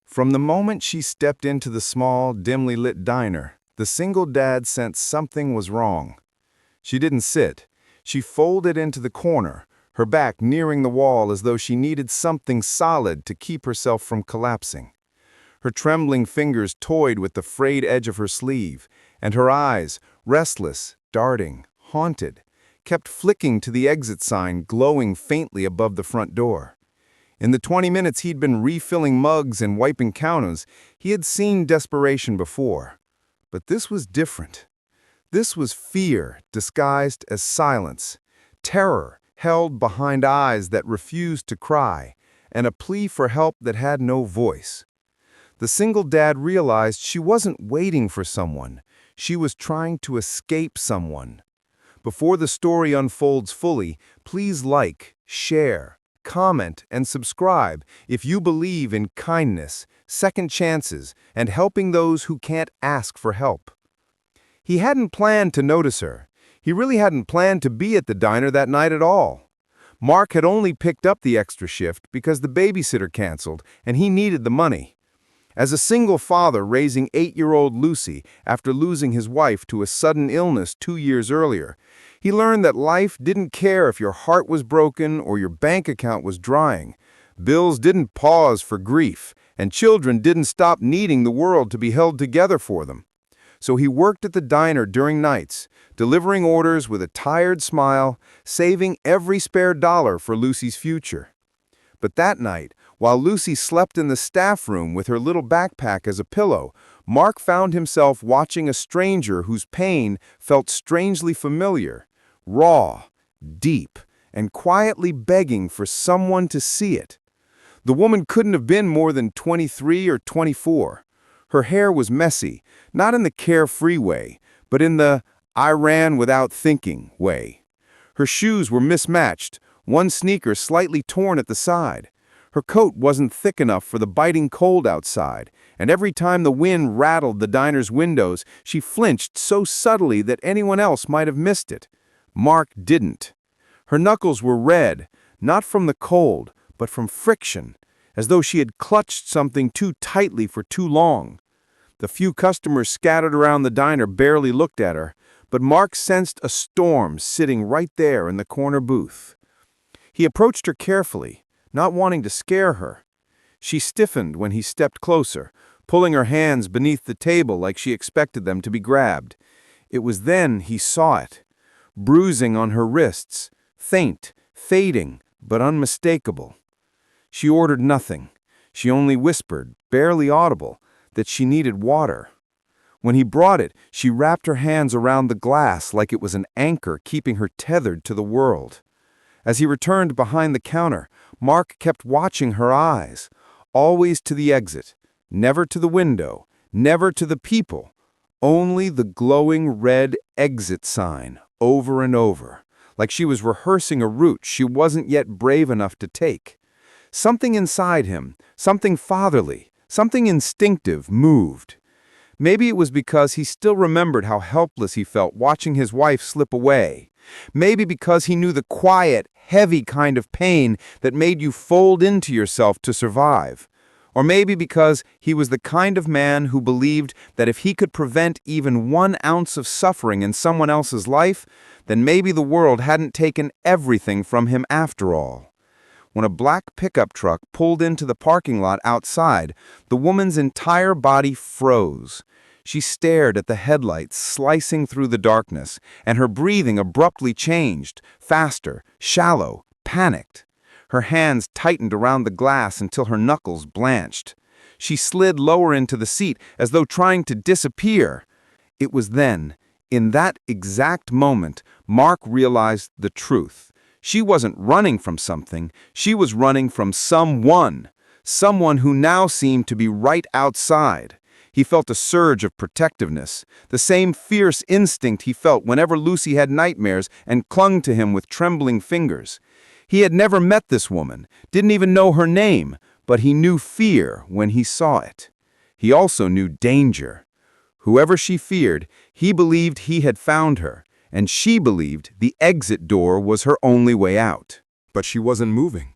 From the moment she stepped into the small, dimly lit diner, the single dad sensed something was wrong. She didn't sit. She folded into the corner, her back nearing the wall as though she needed something solid to keep herself from collapsing. Her trembling fingers toyed with the frayed edge of her sleeve, and her eyes, restless, darting, haunted, kept flicking to the exit sign glowing faintly above the front door. In the 20 minutes he'd been refilling mugs and wiping counters, he had seen desperation before. But this was different. This was fear disguised as silence, terror held behind eyes that refused to cry, and a plea for help that had no voice. The single dad realized she wasn't waiting for someone. She was trying to escape someone. Before the story unfolds fully, please like, share, comment, and subscribe if you believe in kindness, second chances, and helping those who can't ask for help. He hadn't planned to notice her. He really hadn't planned to be at the diner that night at all. Mark had only picked up the extra shift because the babysitter canceled and he needed the money. As a single father raising 8-year-old Lucy after losing his wife to a sudden illness 2 years earlier, he learned that life didn't care if your heart was broken or your bank account was drying. Bills didn't pause for grief, and children didn't stop needing the world to be held together for them. So he worked at the diner during nights, delivering orders with a tired smile, saving every spare dollar for Lucy's future. But that night, while Lucy slept in the staff room with her little backpack as a pillow, Mark found himself watching a stranger whose pain felt strangely familiar, raw, deep, and quietly begging for someone to see it. The woman couldn't have been more than 23 or 24. Her hair was messy, not in the carefree way, but in the "I ran without thinking" way. Her shoes were mismatched, one sneaker slightly torn at the side. Her coat wasn't thick enough for the biting cold outside, and every time the wind rattled the diner's windows, she flinched so subtly that anyone else might have missed it. Mark didn't. Her knuckles were red, not from the cold, but from friction, as though she had clutched something too tightly for too long. The few customers scattered around the diner barely looked at her, but Mark sensed a storm sitting right there in the corner booth. He approached her carefully, not wanting to scare her. She stiffened when he stepped closer, pulling her hands beneath the table like she expected them to be grabbed. It was then he saw it. Bruising on her wrists, faint, fading, but unmistakable. She ordered nothing. She only whispered, barely audible, that she needed water. When he brought it, she wrapped her hands around the glass like it was an anchor keeping her tethered to the world. As he returned behind the counter, Mark kept watching her eyes, always to the exit, never to the window, never to the people, only the glowing red exit sign over and over, like she was rehearsing a route she wasn't yet brave enough to take. Something inside him, something fatherly, something instinctive, moved. Maybe it was because he still remembered how helpless he felt watching his wife slip away. Maybe because he knew the quiet, heavy kind of pain that made you fold into yourself to survive. Or maybe because he was the kind of man who believed that if he could prevent even 1 ounce of suffering in someone else's life, then maybe the world hadn't taken everything from him after all. When a black pickup truck pulled into the parking lot outside, the woman's entire body froze. She stared at the headlights slicing through the darkness, and her breathing abruptly changed, faster, shallow, panicked. Her hands tightened around the glass until her knuckles blanched. She slid lower into the seat as though trying to disappear. It was then, in that exact moment, Mark realized the truth. She wasn't running from something, she was running from someone who now seemed to be right outside. He felt a surge of protectiveness, the same fierce instinct he felt whenever Lucy had nightmares and clung to him with trembling fingers. He had never met this woman, didn't even know her name, but he knew fear when he saw it. He also knew danger. Whoever she feared, he believed he had found her, and she believed the exit door was her only way out. But she wasn't moving.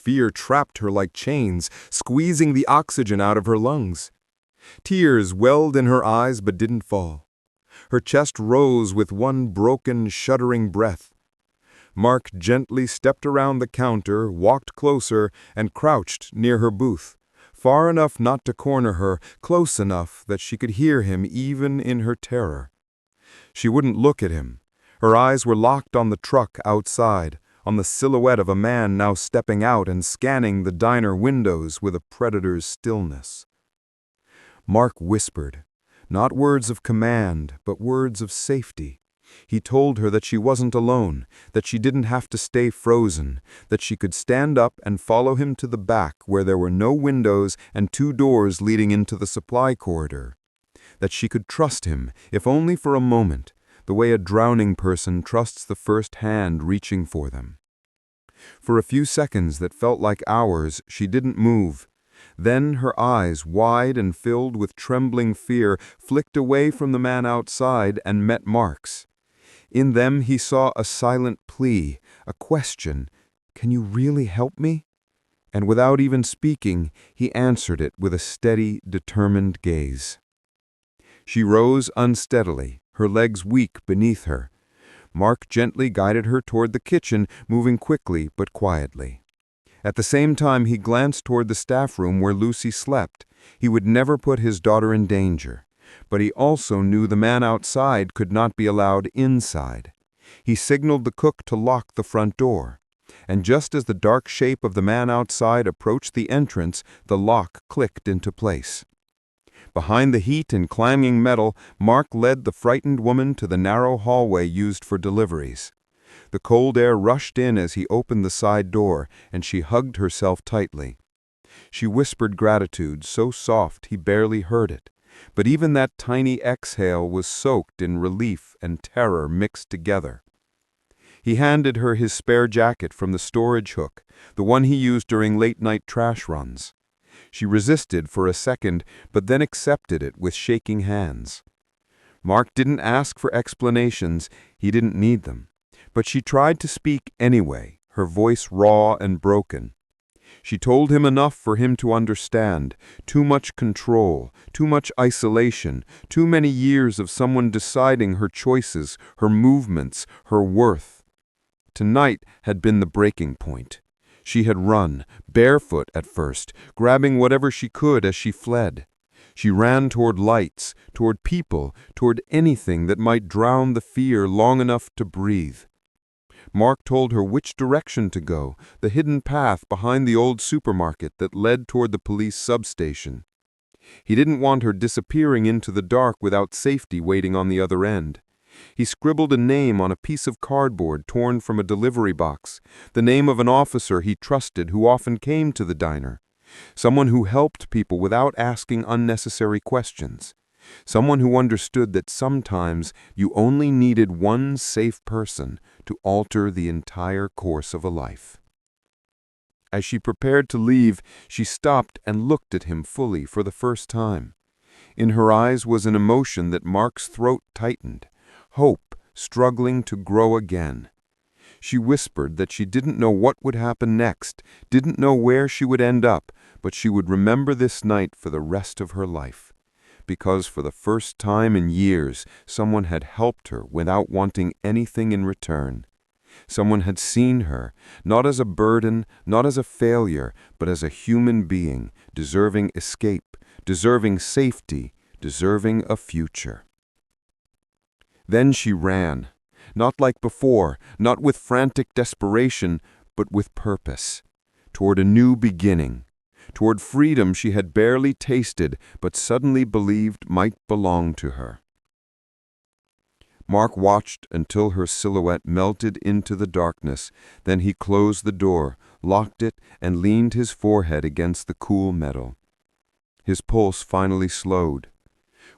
Fear trapped her like chains, squeezing the oxygen out of her lungs. Tears welled in her eyes but didn't fall. Her chest rose with one broken, shuddering breath. Mark gently stepped around the counter, walked closer, and crouched near her booth, far enough not to corner her, close enough that she could hear him even in her terror. She wouldn't look at him. Her eyes were locked on the truck outside, on the silhouette of a man now stepping out and scanning the diner windows with a predator's stillness. Mark whispered, not words of command, but words of safety. He told her that she wasn't alone, that she didn't have to stay frozen, that she could stand up and follow him to the back where there were no windows and 2 doors leading into the supply corridor. That she could trust him, if only for a moment, the way a drowning person trusts the first hand reaching for them. For a few seconds that felt like hours, she didn't move. Then her eyes, wide and filled with trembling fear, flicked away from the man outside and met Mark's. In them he saw a silent plea, a question, "Can you really help me?" And without even speaking, he answered it with a steady, determined gaze. She rose unsteadily, her legs weak beneath her. Mark gently guided her toward the kitchen, moving quickly but quietly. At the same time, he glanced toward the staff room where Lucy slept. He would never put his daughter in danger. But he also knew the man outside could not be allowed inside. He signaled the cook to lock the front door. And just as the dark shape of the man outside approached the entrance, the lock clicked into place. Behind the heat and clanging metal, Mark led the frightened woman to the narrow hallway used for deliveries. The cold air rushed in as he opened the side door, and she hugged herself tightly. She whispered gratitude, so soft he barely heard it. But even that tiny exhale was soaked in relief and terror mixed together. He handed her his spare jacket from the storage hook, the one he used during late-night trash runs. She resisted for a second, but then accepted it with shaking hands. Mark didn't ask for explanations, he didn't need them. But she tried to speak anyway, her voice raw and broken. She told him enough for him to understand. Too much control, too much isolation, too many years of someone deciding her choices, her movements, her worth. Tonight had been the breaking point. She had run, barefoot at first, grabbing whatever she could as she fled. She ran toward lights, toward people, toward anything that might drown the fear long enough to breathe. Mark told her which direction to go, the hidden path behind the old supermarket that led toward the police substation. He didn't want her disappearing into the dark without safety waiting on the other end. He scribbled a name on a piece of cardboard torn from a delivery box, the name of an officer he trusted who often came to the diner. Someone who helped people without asking unnecessary questions. Someone who understood that sometimes you only needed one safe person to alter the entire course of a life. As she prepared to leave, she stopped and looked at him fully for the first time. In her eyes was an emotion that Mark's throat tightened, hope struggling to grow again. She whispered that she didn't know what would happen next, didn't know where she would end up, but she would remember this night for the rest of her life. Because for the first time in years, someone had helped her without wanting anything in return. Someone had seen her, not as a burden, not as a failure, but as a human being, deserving escape, deserving safety, deserving a future. Then she ran, not like before, not with frantic desperation, but with purpose, toward a new beginning. Toward freedom she had barely tasted, but suddenly believed might belong to her. Mark watched until her silhouette melted into the darkness. Then he closed the door, locked it, and leaned his forehead against the cool metal. His pulse finally slowed.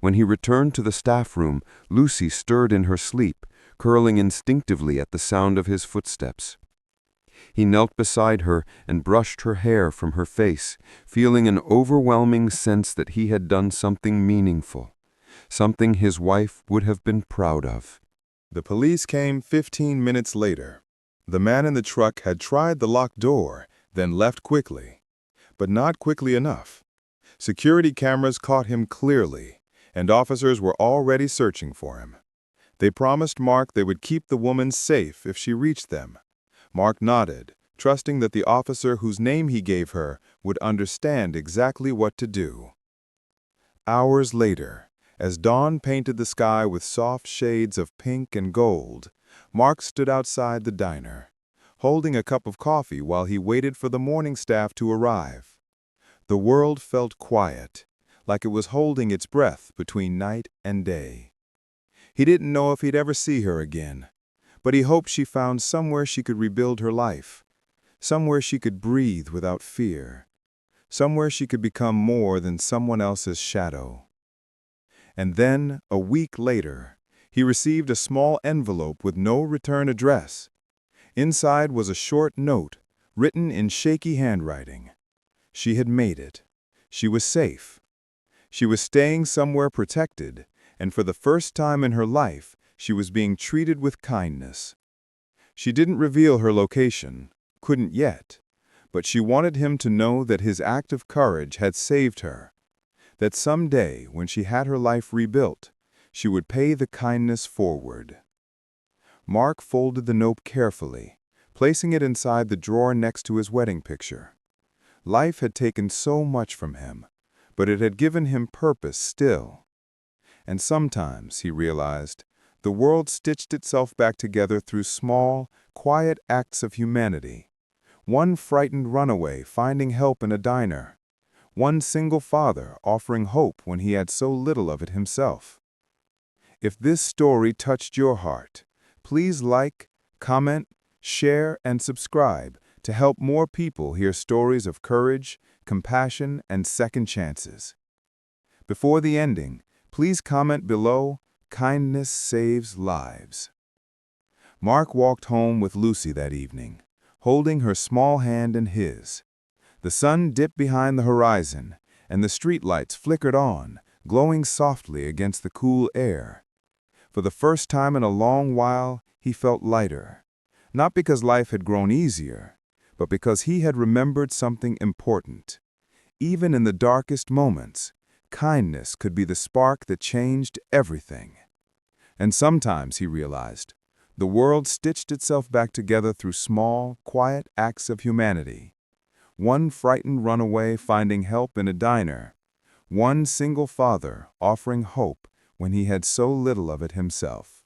When he returned to the staff room, Lucy stirred in her sleep, curling instinctively at the sound of his footsteps. He knelt beside her and brushed her hair from her face, feeling an overwhelming sense that he had done something meaningful, something his wife would have been proud of. The police came 15 minutes later. The man in the truck had tried the locked door, then left quickly. But not quickly enough. Security cameras caught him clearly, and officers were already searching for him. They promised Mark they would keep the woman safe if she reached them. Mark nodded, trusting that the officer whose name he gave her would understand exactly what to do. Hours later, as dawn painted the sky with soft shades of pink and gold, Mark stood outside the diner, holding a cup of coffee while he waited for the morning staff to arrive. The world felt quiet, like it was holding its breath between night and day. He didn't know if he'd ever see her again, but he hoped she found somewhere she could rebuild her life, somewhere she could breathe without fear, somewhere she could become more than someone else's shadow. And then, a week later, he received a small envelope with no return address. Inside was a short note, written in shaky handwriting. She had made it. She was safe. She was staying somewhere protected, and for the first time in her life, she was being treated with kindness. She didn't reveal her location, couldn't yet, but she wanted him to know that his act of courage had saved her, that someday, when she had her life rebuilt, she would pay the kindness forward. Mark folded the note carefully, placing it inside the drawer next to his wedding picture. Life had taken so much from him, but it had given him purpose still. And sometimes, he realized, the world stitched itself back together through small, quiet acts of humanity. One frightened runaway finding help in a diner. One single father offering hope when he had so little of it himself. If this story touched your heart, please like, comment, share, and subscribe to help more people hear stories of courage, compassion, and second chances. Before the ending, please comment below, "Kindness saves lives." Mark walked home with Lucy that evening, holding her small hand in his. The sun dipped behind the horizon, and the streetlights flickered on, glowing softly against the cool air. For the first time in a long while, he felt lighter, not because life had grown easier, but because he had remembered something important. Even in the darkest moments, kindness could be the spark that changed everything. And sometimes, he realized, the world stitched itself back together through small, quiet acts of humanity. One frightened runaway finding help in a diner. One single father offering hope when he had so little of it himself.